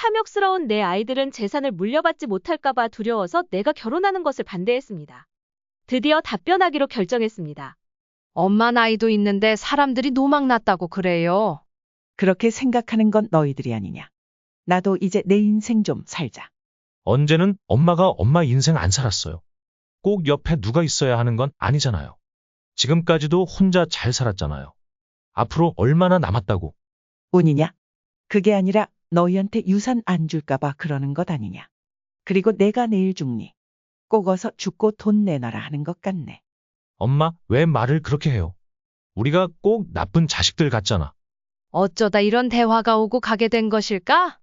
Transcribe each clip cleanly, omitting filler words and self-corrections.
탐욕스러운 내 아이들은 재산을 물려받지 못할까봐 두려워서 내가 결혼하는 것을 반대했습니다. 드디어 답변하기로 결정했습니다. 엄마 나이도 있는데 사람들이 노망났다고 그래요. 그렇게 생각하는 건 너희들이 아니냐. 나도 이제 내 인생 좀 살자. 언제는 엄마가 엄마 인생 안 살았어요. 꼭 옆에 누가 있어야 하는 건 아니잖아요. 지금까지도 혼자 잘 살았잖아요. 앞으로 얼마나 남았다고. 운이냐? 그게 아니라 너희한테 유산 안 줄까봐 그러는 것 아니냐. 그리고 내가 내일 죽니? 꼭 어서 죽고 돈 내놔라 하는 것 같네. 엄마, 왜 말을 그렇게 해요? 우리가 꼭 나쁜 자식들 같잖아. 어쩌다 이런 대화가 오고 가게 된 것일까?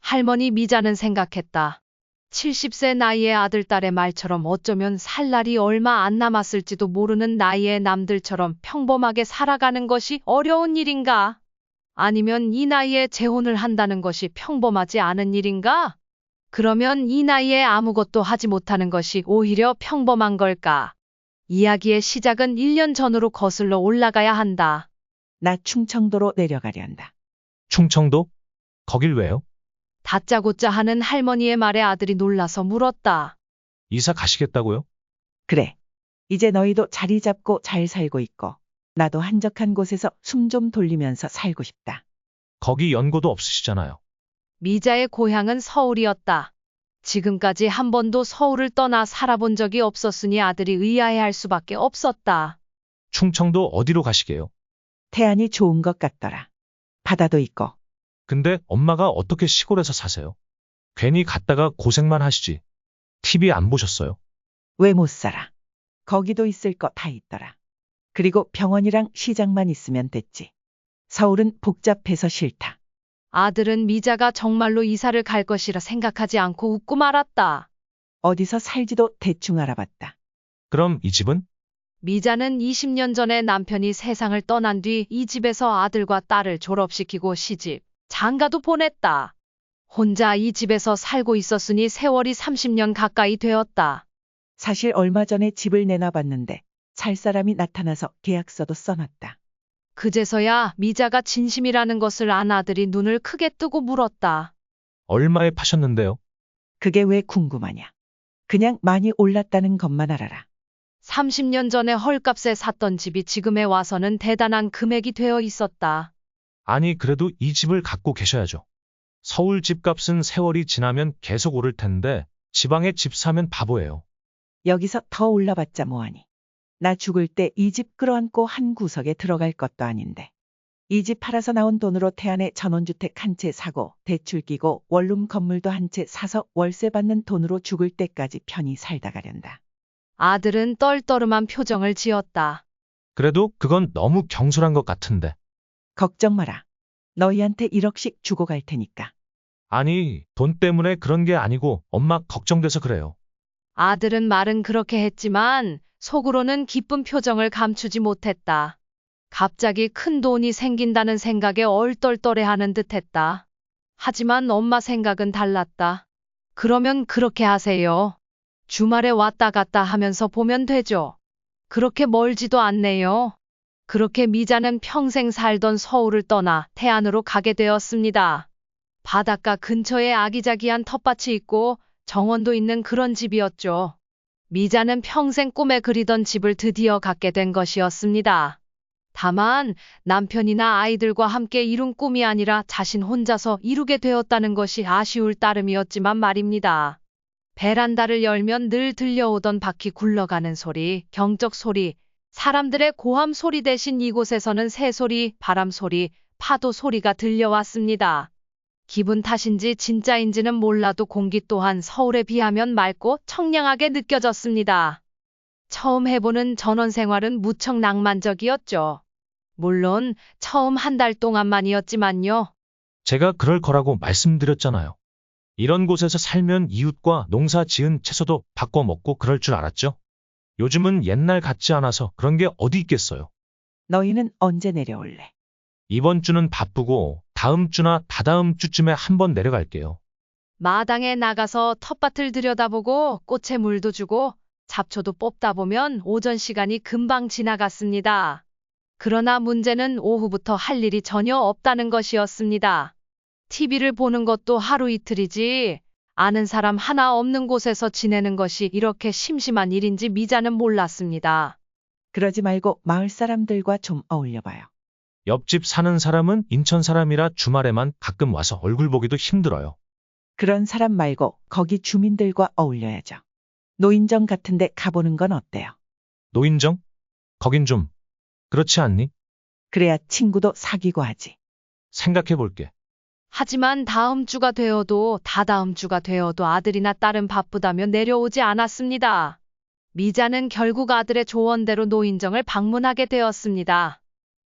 할머니 미자는 생각했다. 70세 나이의 아들, 딸의 말처럼 어쩌면 살 날이 얼마 안 남았을지도 모르는 나이의 남들처럼 평범하게 살아가는 것이 어려운 일인가? 아니면 이 나이에 재혼을 한다는 것이 평범하지 않은 일인가? 그러면 이 나이에 아무것도 하지 못하는 것이 오히려 평범한 걸까? 이야기의 시작은 1년 전으로 거슬러 올라가야 한다. 나 충청도로 내려가려 한다. 충청도? 거길 왜요? 다짜고짜 하는 할머니의 말에 아들이 놀라서 물었다. 이사 가시겠다고요? 그래. 이제 너희도 자리 잡고 잘 살고 있고 나도 한적한 곳에서 숨 좀 돌리면서 살고 싶다. 거기 연고도 없으시잖아요. 미자의 고향은 서울이었다. 지금까지 한 번도 서울을 떠나 살아본 적이 없었으니 아들이 의아해할 수밖에 없었다. 충청도 어디로 가시게요? 태안이 좋은 것 같더라. 바다도 있고. 근데 엄마가 어떻게 시골에서 사세요? 괜히 갔다가 고생만 하시지. TV 안 보셨어요? 왜 못 살아? 거기도 있을 거 다 있더라. 그리고 병원이랑 시장만 있으면 됐지. 서울은 복잡해서 싫다. 아들은 미자가 정말로 이사를 갈 것이라 생각하지 않고 웃고 말았다. 어디서 살지도 대충 알아봤다. 그럼 이 집은? 미자는 20년 전에 남편이 세상을 떠난 뒤 이 집에서 아들과 딸을 졸업시키고 시집, 장가도 보냈다. 혼자 이 집에서 살고 있었으니 세월이 30년 가까이 되었다. 사실 얼마 전에 집을 내놔봤는데 살 사람이 나타나서 계약서도 써놨다. 그제서야 미자가 진심이라는 것을 안 아들이 눈을 크게 뜨고 물었다. 얼마에 파셨는데요? 그게 왜 궁금하냐. 그냥 많이 올랐다는 것만 알아라. 30년 전에 헐값에 샀던 집이 지금에 와서는 대단한 금액이 되어 있었다. 아니, 그래도 이 집을 갖고 계셔야죠. 서울 집값은 세월이 지나면 계속 오를 텐데 지방에 집 사면 바보예요. 여기서 더 올라봤자 뭐하니. 나 죽을 때 이 집 끌어안고 한 구석에 들어갈 것도 아닌데. 이 집 팔아서 나온 돈으로 태안에 전원주택 한 채 사고 대출 끼고 원룸 건물도 한 채 사서 월세 받는 돈으로 죽을 때까지 편히 살다 가련다. 아들은 떨떠름한 표정을 지었다. 그래도 그건 너무 경솔한 것 같은데. 걱정 마라. 너희한테 1억씩 주고 갈 테니까. 아니, 돈 때문에 그런 게 아니고 엄마 걱정돼서 그래요. 아들은 말은 그렇게 했지만 속으로는 기쁜 표정을 감추지 못했다. 갑자기 큰 돈이 생긴다는 생각에 얼떨떨해하는 듯했다. 하지만 엄마 생각은 달랐다. 그러면 그렇게 하세요. 주말에 왔다 갔다 하면서 보면 되죠. 그렇게 멀지도 않네요. 그렇게 미자는 평생 살던 서울을 떠나 태안으로 가게 되었습니다. 바닷가 근처에 아기자기한 텃밭이 있고 정원도 있는 그런 집이었죠. 미자는 평생 꿈에 그리던 집을 드디어 갖게 된 것이었습니다. 다만 남편이나 아이들과 함께 이룬 꿈이 아니라 자신 혼자서 이루게 되었다는 것이 아쉬울 따름이었지만 말입니다. 베란다를 열면 늘 들려오던 바퀴 굴러가는 소리, 경적 소리, 사람들의 고함 소리 대신 이곳에서는 새소리, 바람 소리, 파도 소리가 들려왔습니다. 기분 탓인지 진짜인지는 몰라도 공기 또한 서울에 비하면 맑고 청량하게 느껴졌습니다. 처음 해보는 전원 생활은 무척 낭만적이었죠. 물론 처음 한 달 동안만이었지만요. 제가 그럴 거라고 말씀드렸잖아요. 이런 곳에서 살면 이웃과 농사 지은 채소도 바꿔 먹고 그럴 줄 알았죠? 요즘은 옛날 같지 않아서 그런 게 어디 있겠어요. 너희는 언제 내려올래? 이번 주는 바쁘고 다음 주나 다다음 주쯤에 한번 내려갈게요. 마당에 나가서 텃밭을 들여다보고 꽃에 물도 주고 잡초도 뽑다 보면 오전 시간이 금방 지나갔습니다. 그러나 문제는 오후부터 할 일이 전혀 없다는 것이었습니다. TV를 보는 것도 하루 이틀이지 아는 사람 하나 없는 곳에서 지내는 것이 이렇게 심심한 일인지 미자는 몰랐습니다. 그러지 말고 마을 사람들과 좀 어울려봐요. 옆집 사는 사람은 인천 사람이라 주말에만 가끔 와서 얼굴 보기도 힘들어요. 그런 사람 말고 거기 주민들과 어울려야죠. 노인정 같은데 가보는 건 어때요? 노인정? 거긴 좀 그렇지 않니? 그래야 친구도 사귀고 하지. 생각해 볼게. 하지만 다음 주가 되어도 다다음 주가 되어도 아들이나 딸은 바쁘다며 내려오지 않았습니다. 미자는 결국 아들의 조언대로 노인정을 방문하게 되었습니다.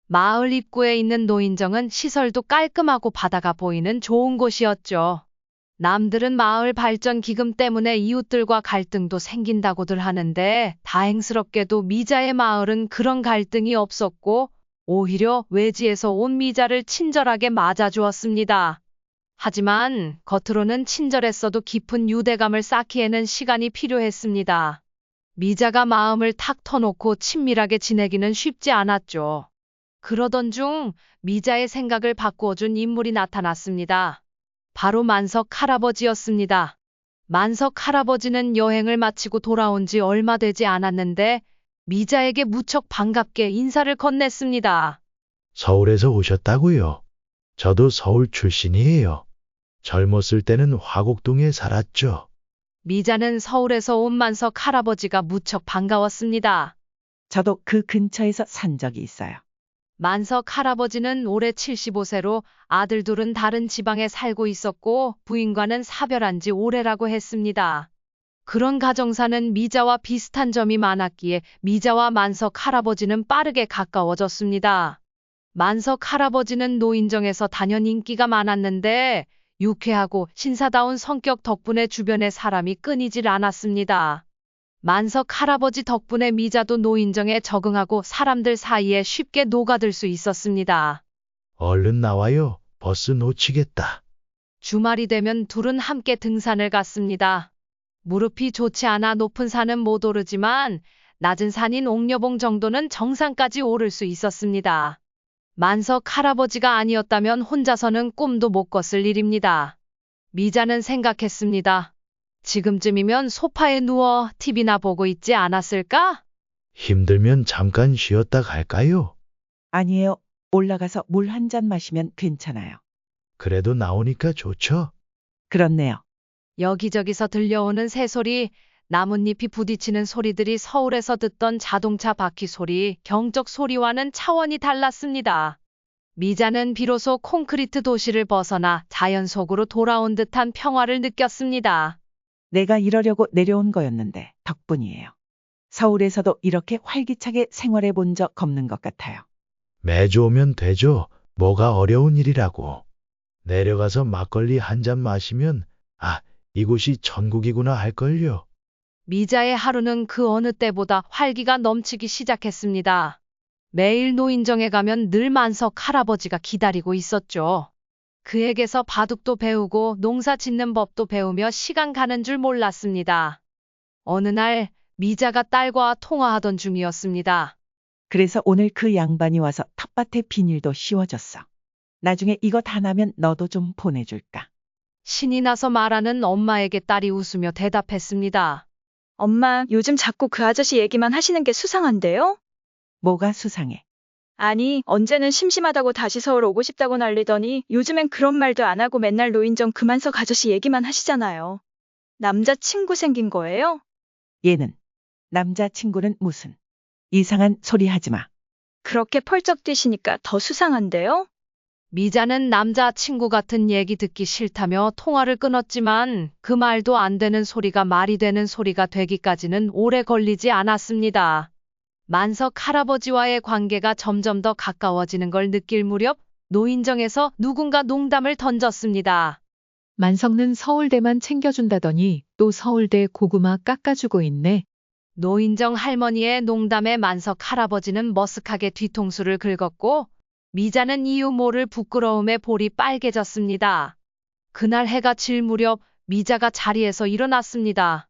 마을 입구에 있는 노인정은 시설도 깔끔하고 바다가 보이는 좋은 곳이었죠. 남들은 마을 발전 기금 때문에 이웃들과 갈등도 생긴다고들 하는데 다행스럽게도 미자의 마을은 그런 갈등이 없었고 오히려 외지에서 온 미자를 친절하게 맞아주었습니다. 하지만 겉으로는 친절했어도 깊은 유대감을 쌓기에는 시간이 필요했습니다. 미자가 마음을 탁 터놓고 친밀하게 지내기는 쉽지 않았죠. 그러던 중 미자의 생각을 바꾸어준 인물이 나타났습니다. 바로 만석 할아버지였습니다. 만석 할아버지는 여행을 마치고 돌아온 지 얼마 되지 않았는데 미자에게 무척 반갑게 인사를 건넸습니다. 서울에서 오셨다고요? 저도 서울 출신이에요. 젊었을 때는 화곡동에 살았죠. 미자는 서울에서 온 만석 할아버지가 무척 반가웠습니다. 저도 그 근처에서 산 적이 있어요. 만석 할아버지는 올해 75세로 아들 둘은 다른 지방에 살고 있었고 부인과는 사별한 지 오래라고 했습니다. 그런 가정사는 미자와 비슷한 점이 많았기에 미자와 만석 할아버지는 빠르게 가까워졌습니다. 만석 할아버지는 노인정에서 단연 인기가 많았는데 유쾌하고 신사다운 성격 덕분에 주변의 사람이 끊이질 않았습니다. 만석 할아버지 덕분에 미자도 노인정에 적응하고 사람들 사이에 쉽게 녹아들 수 있었습니다. 얼른 나와요. 버스 놓치겠다. 주말이 되면 둘은 함께 등산을 갔습니다. 무릎이 좋지 않아 높은 산은 못 오르지만 낮은 산인 옥녀봉 정도는 정상까지 오를 수 있었습니다. 만석 할아버지가 아니었다면 혼자서는 꿈도 못 꿨을 일입니다. 미자는 생각했습니다. 지금쯤이면 소파에 누워 TV나 보고 있지 않았을까? 힘들면 잠깐 쉬었다 갈까요? 아니에요. 올라가서 물 한 잔 마시면 괜찮아요. 그래도 나오니까 좋죠? 그렇네요. 여기저기서 들려오는 새소리, 나뭇잎이 부딪히는 소리들이 서울에서 듣던 자동차 바퀴 소리, 경적 소리와는 차원이 달랐습니다. 미자는 비로소 콘크리트 도시를 벗어나 자연 속으로 돌아온 듯한 평화를 느꼈습니다. 내가 이러려고 내려온 거였는데 덕분이에요. 서울에서도 이렇게 활기차게 생활해 본 적 없는 것 같아요. 매주 오면 되죠. 뭐가 어려운 일이라고. 내려가서 막걸리 한 잔 마시면 이곳이 천국이구나 할걸요. 미자의 하루는 그 어느 때보다 활기가 넘치기 시작했습니다. 매일 노인정에 가면 늘 만석 할아버지가 기다리고 있었죠. 그에게서 바둑도 배우고 농사 짓는 법도 배우며 시간 가는 줄 몰랐습니다. 어느 날 미자가 딸과 통화하던 중이었습니다. 그래서 오늘 그 양반이 와서 텃밭에 비닐도 씌워줬어. 나중에 이거 다 나면 너도 좀 보내줄까? 신이 나서 말하는 엄마에게 딸이 웃으며 대답했습니다. 엄마, 요즘 자꾸 그 아저씨 얘기만 하시는 게 수상한데요? 뭐가 수상해? 아니, 언제는 심심하다고 다시 서울 오고 싶다고 난리더니 요즘엔 그런 말도 안 하고 맨날 노인정 그만석 아저씨 얘기만 하시잖아요. 남자친구 생긴 거예요? 얘는 남자친구는 무슨 이상한 소리 하지 마. 그렇게 펄쩍 뛰시니까 더 수상한데요? 미자는 남자친구 같은 얘기 듣기 싫다며 통화를 끊었지만 그 말도 안 되는 소리가 말이 되는 소리가 되기까지는 오래 걸리지 않았습니다. 만석 할아버지와의 관계가 점점 더 가까워지는 걸 느낄 무렵 노인정에서 누군가 농담을 던졌습니다. 만석는 서울대만 챙겨준다더니 또 서울대 고구마 깎아주고 있네. 노인정 할머니의 농담에 만석 할아버지는 머쓱하게 뒤통수를 긁었고 미자는 이유 모를 부끄러움에 볼이 빨개졌습니다. 그날 해가 질 무렵 미자가 자리에서 일어났습니다.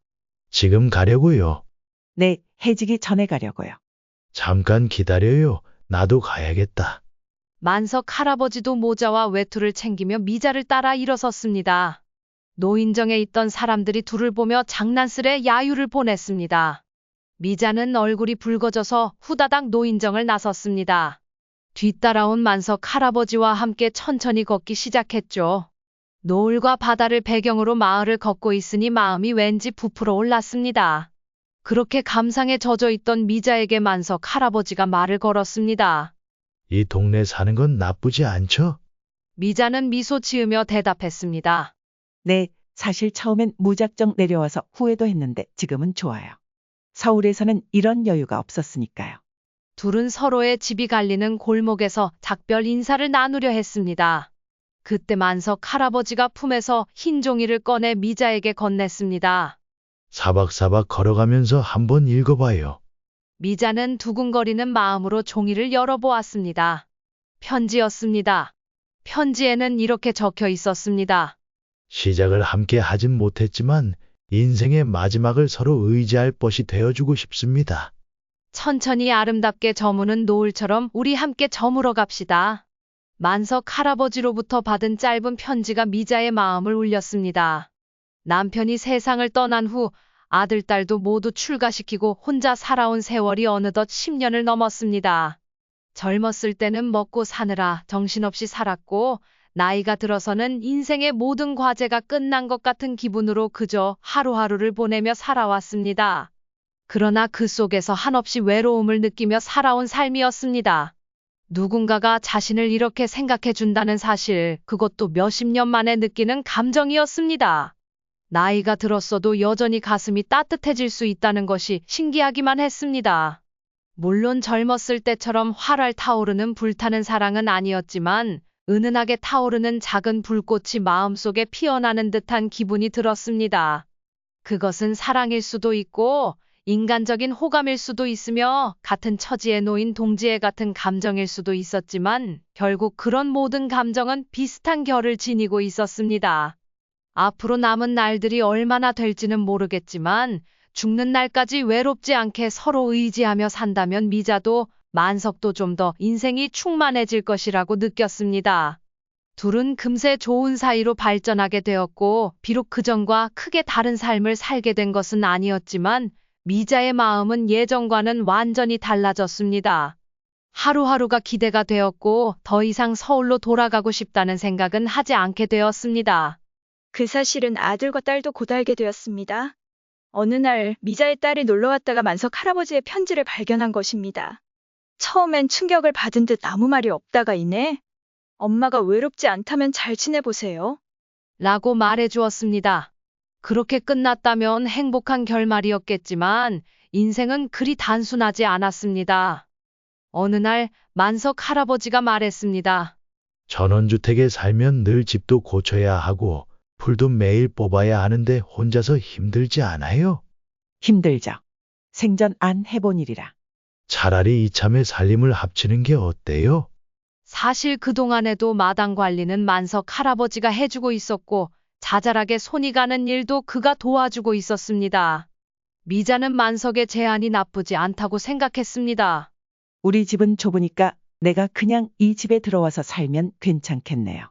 지금 가려고요. 네, 해지기 전에 가려고요. 잠깐 기다려요. 나도 가야겠다. 만석 할아버지도 모자와 외투를 챙기며 미자를 따라 일어섰습니다. 노인정에 있던 사람들이 둘을 보며 장난스레 야유를 보냈습니다. 미자는 얼굴이 붉어져서 후다닥 노인정을 나섰습니다. 뒤따라온 만석 할아버지와 함께 천천히 걷기 시작했죠. 노을과 바다를 배경으로 마을을 걷고 있으니 마음이 왠지 부풀어 올랐습니다. 그렇게 감상에 젖어 있던 미자에게 만석 할아버지가 말을 걸었습니다. 이 동네 사는 건 나쁘지 않죠? 미자는 미소 지으며 대답했습니다. 네, 사실 처음엔 무작정 내려와서 후회도 했는데 지금은 좋아요. 서울에서는 이런 여유가 없었으니까요. 둘은 서로의 집이 갈리는 골목에서 작별 인사를 나누려 했습니다. 그때 만석 할아버지가 품에서 흰 종이를 꺼내 미자에게 건넸습니다. 사박사박 걸어가면서 한번 읽어봐요. 미자는 두근거리는 마음으로 종이를 열어보았습니다. 편지였습니다. 편지에는 이렇게 적혀 있었습니다. 시작을 함께 하진 못했지만 인생의 마지막을 서로 의지할 벗이 되어주고 싶습니다. 천천히 아름답게 저무는 노을처럼 우리 함께 저물어 갑시다. 만석 할아버지로부터 받은 짧은 편지가 미자의 마음을 울렸습니다. 남편이 세상을 떠난 후 아들, 딸도 모두 출가시키고 혼자 살아온 세월이 어느덧 10년을 넘었습니다. 젊었을 때는 먹고 사느라 정신없이 살았고 나이가 들어서는 인생의 모든 과제가 끝난 것 같은 기분으로 그저 하루하루를 보내며 살아왔습니다. 그러나 그 속에서 한없이 외로움을 느끼며 살아온 삶이었습니다. 누군가가 자신을 이렇게 생각해 준다는 사실, 그것도 몇십 년 만에 느끼는 감정이었습니다. 나이가 들었어도 여전히 가슴이 따뜻해질 수 있다는 것이 신기하기만 했습니다. 물론 젊었을 때처럼 활활 타오르는 불타는 사랑은 아니었지만 은은하게 타오르는 작은 불꽃이 마음속에 피어나는 듯한 기분이 들었습니다. 그것은 사랑일 수도 있고 인간적인 호감일 수도 있으며 같은 처지에 놓인 동지애 같은 감정일 수도 있었지만 결국 그런 모든 감정은 비슷한 결을 지니고 있었습니다. 앞으로 남은 날들이 얼마나 될지는 모르겠지만 죽는 날까지 외롭지 않게 서로 의지하며 산다면 미자도 만석도 좀 더 인생이 충만해질 것이라고 느꼈습니다. 둘은 금세 좋은 사이로 발전하게 되었고 비록 그전과 크게 다른 삶을 살게 된 것은 아니었지만 미자의 마음은 예전과는 완전히 달라졌습니다. 하루하루가 기대가 되었고 더 이상 서울로 돌아가고 싶다는 생각은 하지 않게 되었습니다. 그 사실은 아들과 딸도 곧 알게 되었습니다. 어느 날 미자의 딸이 놀러 왔다가 만석 할아버지의 편지를 발견한 것입니다. 처음엔 충격을 받은 듯 아무 말이 없다가 이내 엄마가 외롭지 않다면 잘 지내보세요. 라고 말해 주었습니다. 그렇게 끝났다면 행복한 결말이었겠지만 인생은 그리 단순하지 않았습니다. 어느 날 만석 할아버지가 말했습니다. 전원주택에 살면 늘 집도 고쳐야 하고 풀도 매일 뽑아야 하는데 혼자서 힘들지 않아요? 힘들죠. 생전 안 해본 일이라. 차라리 이참에 살림을 합치는 게 어때요? 사실 그동안에도 마당 관리는 만석 할아버지가 해주고 있었고 자잘하게 손이 가는 일도 그가 도와주고 있었습니다. 미자는 만석의 제안이 나쁘지 않다고 생각했습니다. 우리 집은 좁으니까 내가 그냥 이 집에 들어와서 살면 괜찮겠네요.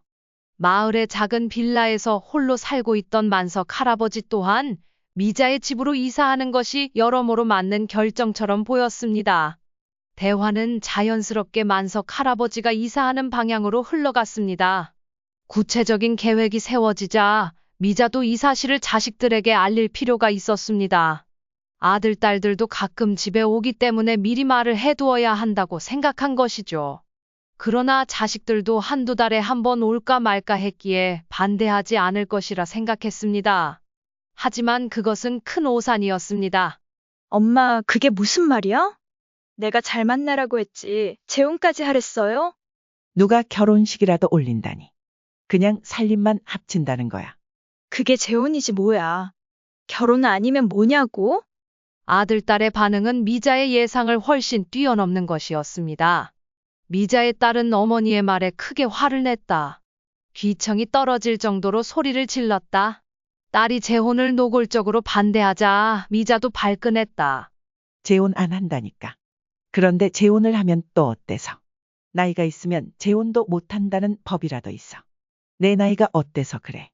마을의 작은 빌라에서 홀로 살고 있던 만석 할아버지 또한 미자의 집으로 이사하는 것이 여러모로 맞는 결정처럼 보였습니다. 대화는 자연스럽게 만석 할아버지가 이사하는 방향으로 흘러갔습니다. 구체적인 계획이 세워지자 미자도 이 사실을 자식들에게 알릴 필요가 있었습니다. 아들, 딸들도 가끔 집에 오기 때문에 미리 말을 해두어야 한다고 생각한 것이죠. 그러나 자식들도 한두 달에 한 번 올까 말까 했기에 반대하지 않을 것이라 생각했습니다. 하지만 그것은 큰 오산이었습니다. 엄마, 그게 무슨 말이야? 내가 잘 만나라고 했지. 재혼까지 하랬어요? 누가 결혼식이라도 올린다니. 그냥 살림만 합친다는 거야. 그게 재혼이지 뭐야. 결혼 아니면 뭐냐고? 아들, 딸의 반응은 미자의 예상을 훨씬 뛰어넘는 것이었습니다. 미자의 딸은 어머니의 말에 크게 화를 냈다. 귀청이 떨어질 정도로 소리를 질렀다. 딸이 재혼을 노골적으로 반대하자 미자도 발끈했다. 재혼 안 한다니까. 그런데 재혼을 하면 또 어때서? 나이가 있으면 재혼도 못한다는 법이라도 있어. 내 나이가 어때서 그래?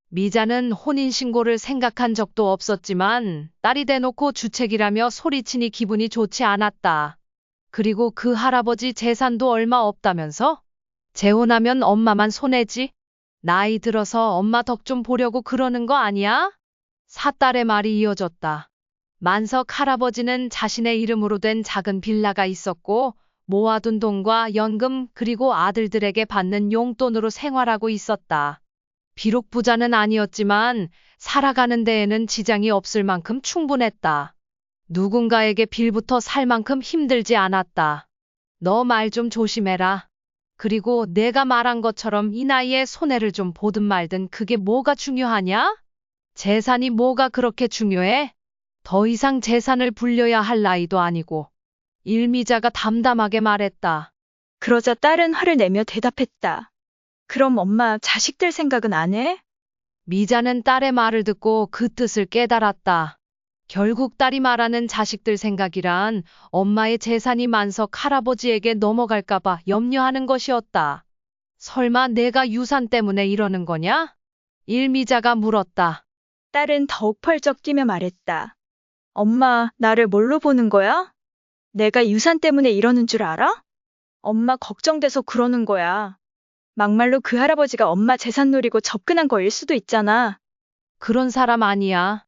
미자는 혼인신고를 생각한 적도 없었지만 딸이 대놓고 주책이라며 소리치니 기분이 좋지 않았다. 그리고 그 할아버지 재산도 얼마 없다면서? 재혼하면 엄마만 손해지? 나이 들어서 엄마 덕 좀 보려고 그러는 거 아니야? 사딸의 말이 이어졌다. 만석 할아버지는 자신의 이름으로 된 작은 빌라가 있었고 모아둔 돈과 연금 그리고 아들들에게 받는 용돈으로 생활하고 있었다. 비록 부자는 아니었지만 살아가는 데에는 지장이 없을 만큼 충분했다. 누군가에게 빌부터 살 만큼 힘들지 않았다. 너 말 좀 조심해라. 그리고 내가 말한 것처럼 이 나이에 손해를 좀 보든 말든 그게 뭐가 중요하냐? 재산이 뭐가 그렇게 중요해? 더 이상 재산을 불려야 할 나이도 아니고. 일미자가 담담하게 말했다. 그러자 딸은 화를 내며 대답했다. 그럼 엄마 자식들 생각은 안 해? 미자는 딸의 말을 듣고 그 뜻을 깨달았다. 결국 딸이 말하는 자식들 생각이란 엄마의 재산이 만석 할아버지에게 넘어갈까봐 염려하는 것이었다. 설마 내가 유산 때문에 이러는 거냐? 일미자가 물었다. 딸은 더욱 펄쩍 뛰며 말했다. 엄마, 나를 뭘로 보는 거야? 내가 유산 때문에 이러는 줄 알아? 엄마 걱정돼서 그러는 거야. 막말로 그 할아버지가 엄마 재산 노리고 접근한 거일 수도 있잖아. 그런 사람 아니야.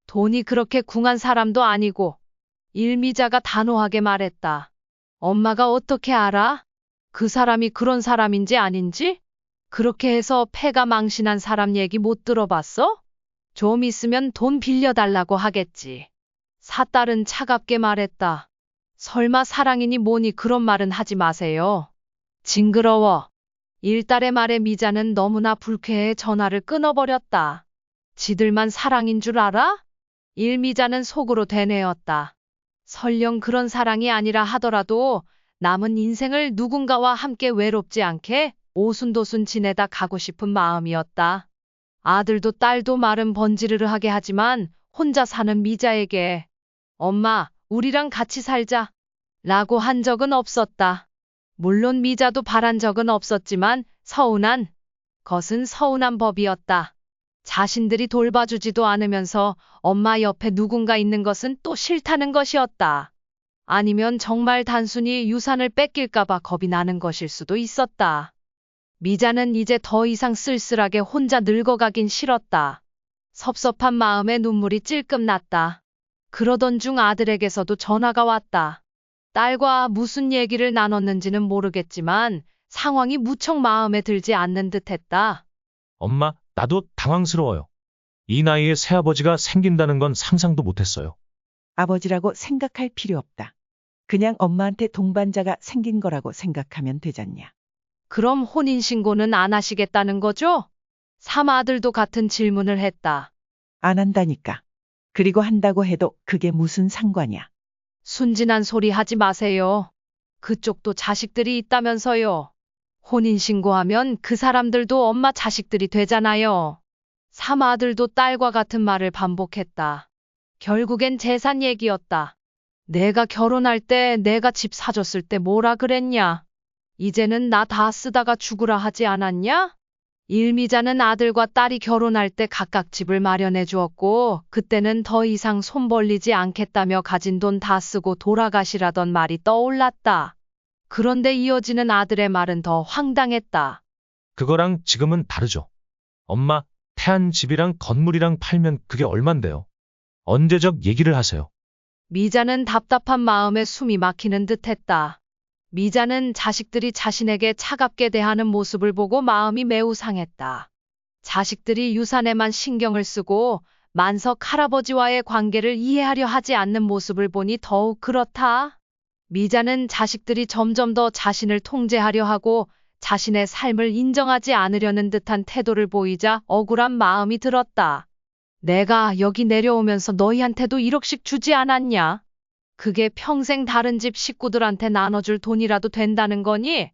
돈이 그렇게 궁한 사람도 아니고. 일미자가 단호하게 말했다. 엄마가 어떻게 알아? 그 사람이 그런 사람인지 아닌지? 그렇게 해서 패가 망신한 사람 얘기 못 들어봤어? 좀 있으면 돈 빌려달라고 하겠지. 사딸은 차갑게 말했다. 설마 사랑이니 뭐니 그런 말은 하지 마세요. 징그러워. 일딸의 말에 미자는 너무나 불쾌해 전화를 끊어버렸다. 지들만 사랑인 줄 알아? 일미자는 속으로 되뇌었다. 설령 그런 사랑이 아니라 하더라도 남은 인생을 누군가와 함께 외롭지 않게 오순도순 지내다 가고 싶은 마음이었다. 아들도 딸도 말은 번지르르하게 하지만 혼자 사는 미자에게 엄마, 우리랑 같이 살자 라고 한 적은 없었다. 물론 미자도 바란 적은 없었지만 서운한 것은 서운한 법이었다. 자신들이 돌봐주지도 않으면서 엄마 옆에 누군가 있는 것은 또 싫다는 것이었다. 아니면 정말 단순히 유산을 뺏길까봐 겁이 나는 것일 수도 있었다. 미자는 이제 더 이상 쓸쓸하게 혼자 늙어가긴 싫었다. 섭섭한 마음에 눈물이 찔끔 났다. 그러던 중 아들에게서도 전화가 왔다. 딸과 무슨 얘기를 나눴는지는 모르겠지만 상황이 무척 마음에 들지 않는 듯했다. 엄마, 나도 당황스러워요. 이 나이에 새아버지가 생긴다는 건 상상도 못했어요. 아버지라고 생각할 필요 없다. 그냥 엄마한테 동반자가 생긴 거라고 생각하면 되잖냐. 그럼 혼인신고는 안 하시겠다는 거죠? 삼아들도 같은 질문을 했다. 안 한다니까. 그리고 한다고 해도 그게 무슨 상관이야. 순진한 소리 하지 마세요. 그쪽도 자식들이 있다면서요. 혼인신고하면 그 사람들도 엄마 자식들이 되잖아요. 삼아들도 딸과 같은 말을 반복했다. 결국엔 재산 얘기였다. 내가 결혼할 때 내가 집 사줬을 때 뭐라 그랬냐? 이제는 나 다 쓰다가 죽으라 하지 않았냐? 일미자는 아들과 딸이 결혼할 때 각각 집을 마련해 주었고 그때는 더 이상 손 벌리지 않겠다며 가진 돈 다 쓰고 돌아가시라던 말이 떠올랐다. 그런데 이어지는 아들의 말은 더 황당했다. 그거랑 지금은 다르죠. 엄마, 태안 집이랑 건물이랑 팔면 그게 얼만데요? 언제적 얘기를 하세요? 미자는 답답한 마음에 숨이 막히는 듯했다. 미자는 자식들이 자신에게 차갑게 대하는 모습을 보고 마음이 매우 상했다. 자식들이 유산에만 신경을 쓰고 만석 할아버지와의 관계를 이해하려 하지 않는 모습을 보니 더욱 그렇다. 미자는 자식들이 점점 더 자신을 통제하려 하고 자신의 삶을 인정하지 않으려는 듯한 태도를 보이자 억울한 마음이 들었다. 내가 여기 내려오면서 너희한테도 1억씩 주지 않았냐? 그게 평생 다른 집 식구들한테 나눠줄 돈이라도 된다는 거니?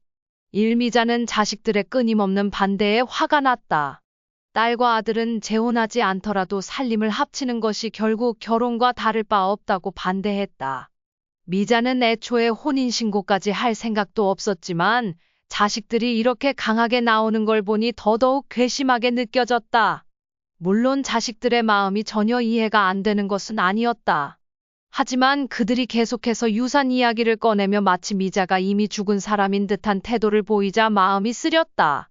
일미자는 자식들의 끊임없는 반대에 화가 났다. 딸과 아들은 재혼하지 않더라도 살림을 합치는 것이 결국 결혼과 다를 바 없다고 반대했다. 미자는 애초에 혼인신고까지 할 생각도 없었지만 자식들이 이렇게 강하게 나오는 걸 보니 더더욱 괘씸하게 느껴졌다. 물론 자식들의 마음이 전혀 이해가 안 되는 것은 아니었다. 하지만 그들이 계속해서 유산 이야기를 꺼내며 마치 미자가 이미 죽은 사람인 듯한 태도를 보이자 마음이 쓰렸다.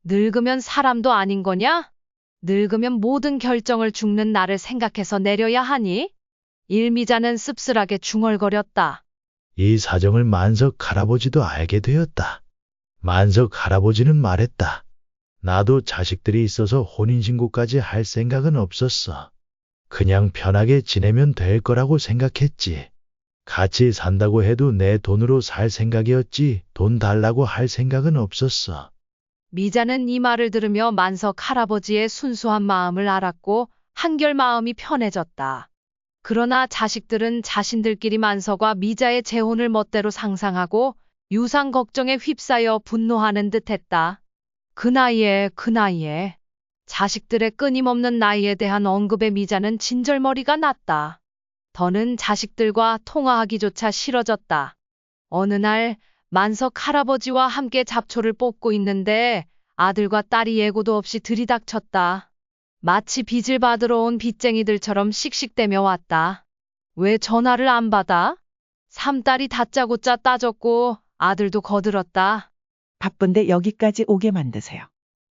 늙으면 사람도 아닌 거냐? 늙으면 모든 결정을 죽는 나를 생각해서 내려야 하니? 일미자는 씁쓸하게 중얼거렸다. 이 사정을 만석 할아버지도 알게 되었다. 만석 할아버지는 말했다. 나도 자식들이 있어서 혼인신고까지 할 생각은 없었어. 그냥 편하게 지내면 될 거라고 생각했지. 같이 산다고 해도 내 돈으로 살 생각이었지 돈 달라고 할 생각은 없었어. 미자는 이 말을 들으며 만석 할아버지의 순수한 마음을 알았고 한결 마음이 편해졌다. 그러나 자식들은 자신들끼리 만석과 미자의 재혼을 멋대로 상상하고 유산 걱정에 휩싸여 분노하는 듯했다. 그 나이에 자식들의 끊임없는 나이에 대한 언급에 미자는 진절머리가 났다. 더는 자식들과 통화하기조차 싫어졌다. 어느 날 만석 할아버지와 함께 잡초를 뽑고 있는데 아들과 딸이 예고도 없이 들이닥쳤다. 마치 빚을 받으러 온 빚쟁이들처럼 씩씩대며 왔다. 왜 전화를 안 받아? 삼딸이 다짜고짜 따졌고 아들도 거들었다. 바쁜데 여기까지 오게 만드세요.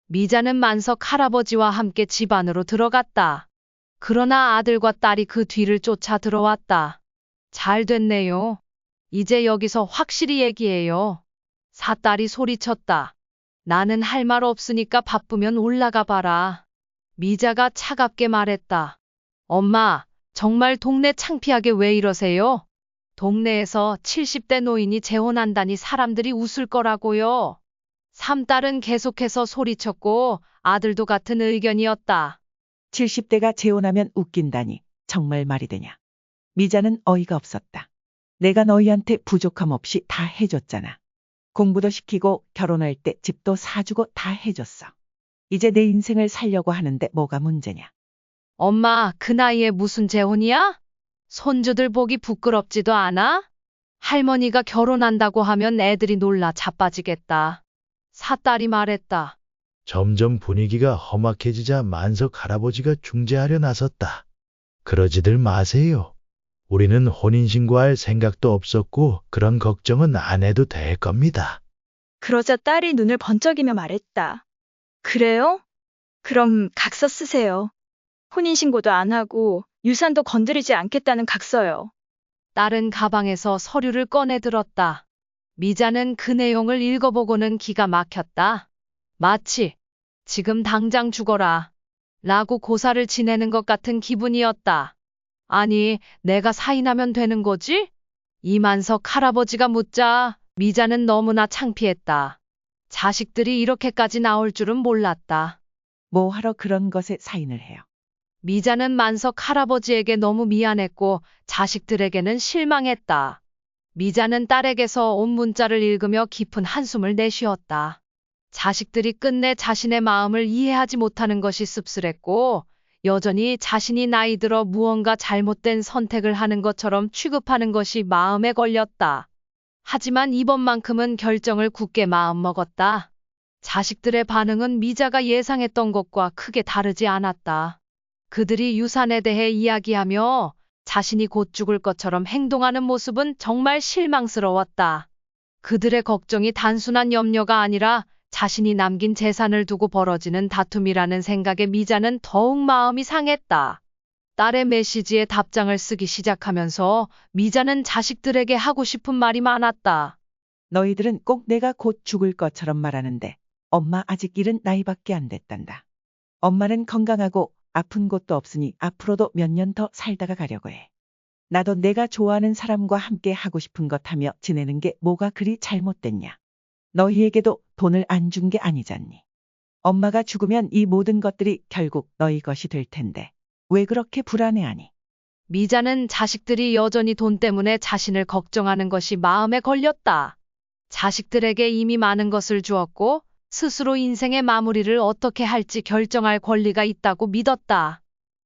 미자는 만석 할아버지와 함께 집 안으로 들어갔다. 그러나 아들과 딸이 그 뒤를 쫓아 들어왔다. 잘 됐네요. 이제 여기서 확실히 얘기해요. 사딸이 소리쳤다. 나는 할 말 없으니까 바쁘면 올라가 봐라. 미자가 차갑게 말했다. 엄마, 정말 동네 창피하게 왜 이러세요? 동네에서 70대 노인이 재혼한다니 사람들이 웃을 거라고요. 삼딸은 계속해서 소리쳤고 아들도 같은 의견이었다. 70대가 재혼하면 웃긴다니 정말 말이 되냐. 미자는 어이가 없었다. 내가 너희한테 부족함 없이 다 해줬잖아. 공부도 시키고 결혼할 때 집도 사주고 다 해줬어. 이제 내 인생을 살려고 하는데 뭐가 문제냐. 엄마, 그 나이에 무슨 재혼이야? 손주들 보기 부끄럽지도 않아? 할머니가 결혼한다고 하면 애들이 놀라 자빠지겠다. 사딸이 말했다. 점점 분위기가 험악해지자 만석 할아버지가 중재하려 나섰다. 그러지들 마세요. 우리는 혼인신고할 생각도 없었고 그런 걱정은 안 해도 될 겁니다. 그러자 딸이 눈을 번쩍이며 말했다. 그래요? 그럼 각서 쓰세요. 혼인신고도 안 하고 유산도 건드리지 않겠다는 각서요. 딸은 가방에서 서류를 꺼내 들었다. 미자는 그 내용을 읽어보고는 기가 막혔다. 마치 지금 당장 죽어라 라고 고사를 지내는 것 같은 기분이었다. 아니, 내가 사인하면 되는 거지? 이만석 할아버지가 묻자 미자는 너무나 창피했다. 자식들이 이렇게까지 나올 줄은 몰랐다. 뭐 하러 그런 것에 사인을 해요. 미자는 만석 할아버지에게 너무 미안했고 자식들에게는 실망했다. 미자는 딸에게서 온 문자를 읽으며 깊은 한숨을 내쉬었다. 자식들이 끝내 자신의 마음을 이해하지 못하는 것이 씁쓸했고 여전히 자신이 나이 들어 무언가 잘못된 선택을 하는 것처럼 취급하는 것이 마음에 걸렸다. 하지만 이번만큼은 결정을 굳게 마음먹었다. 자식들의 반응은 미자가 예상했던 것과 크게 다르지 않았다. 그들이 유산에 대해 이야기하며 자신이 곧 죽을 것처럼 행동하는 모습은 정말 실망스러웠다. 그들의 걱정이 단순한 염려가 아니라 자신이 남긴 재산을 두고 벌어지는 다툼이라는 생각에 미자는 더욱 마음이 상했다. 딸의 메시지에 답장을 쓰기 시작하면서 미자는 자식들에게 하고 싶은 말이 많았다. 너희들은 꼭 내가 곧 죽을 것처럼 말하는데 엄마 아직 일은 나이밖에 안 됐단다. 엄마는 건강하고 아픈 곳도 없으니 앞으로도 몇 년 더 살다가 가려고 해. 나도 내가 좋아하는 사람과 함께 하고 싶은 것 하며 지내는 게 뭐가 그리 잘못됐냐. 너희에게도 돈을 안 준 게 아니잖니. 엄마가 죽으면 이 모든 것들이 결국 너희 것이 될 텐데 왜 그렇게 불안해하니? 미자는 자식들이 여전히 돈 때문에 자신을 걱정하는 것이 마음에 걸렸다. 자식들에게 이미 많은 것을 주었고 스스로 인생의 마무리를 어떻게 할지 결정할 권리가 있다고 믿었다.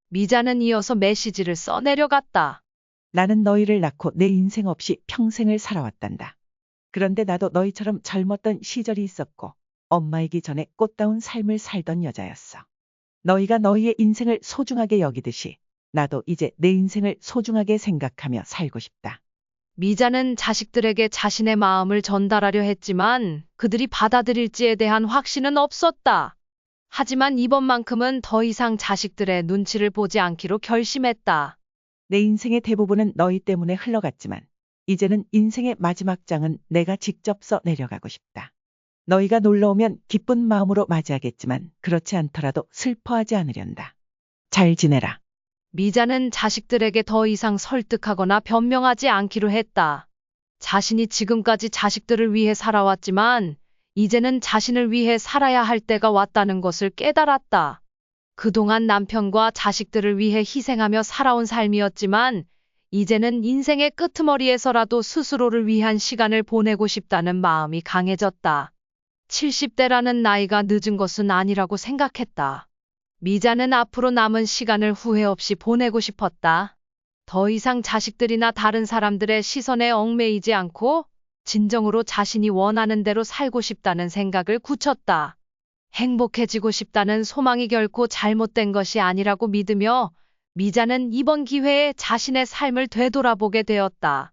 미자는 이어서 메시지를 써내려갔다. 나는 너희를 낳고 내 인생 없이 평생을 살아왔단다. 그런데 나도 너희처럼 젊었던 시절이 있었고 엄마이기 전에 꽃다운 삶을 살던 여자였어. 너희가 너희의 인생을 소중하게 여기듯이 나도 이제 내 인생을 소중하게 생각하며 살고 싶다. 미자는 자식들에게 자신의 마음을 전달하려 했지만 그들이 받아들일지에 대한 확신은 없었다. 하지만 이번만큼은 더 이상 자식들의 눈치를 보지 않기로 결심했다. 내 인생의 대부분은 너희 때문에 흘러갔지만 이제는 인생의 마지막 장은 내가 직접 써 내려가고 싶다. 너희가 놀러오면 기쁜 마음으로 맞이하겠지만 그렇지 않더라도 슬퍼하지 않으련다. 잘 지내라. 미자는 자식들에게 더 이상 설득하거나 변명하지 않기로 했다. 자신이 지금까지 자식들을 위해 살아왔지만 이제는 자신을 위해 살아야 할 때가 왔다는 것을 깨달았다. 그동안 남편과 자식들을 위해 희생하며 살아온 삶이었지만 이제는 인생의 끄트머리에서라도 스스로를 위한 시간을 보내고 싶다는 마음이 강해졌다. 70대라는 나이가 늦은 것은 아니라고 생각했다. 미자는 앞으로 남은 시간을 후회 없이 보내고 싶었다. 더 이상 자식들이나 다른 사람들의 시선에 얽매이지 않고 진정으로 자신이 원하는 대로 살고 싶다는 생각을 굳혔다. 행복해지고 싶다는 소망이 결코 잘못된 것이 아니라고 믿으며 미자는 이번 기회에 자신의 삶을 되돌아보게 되었다.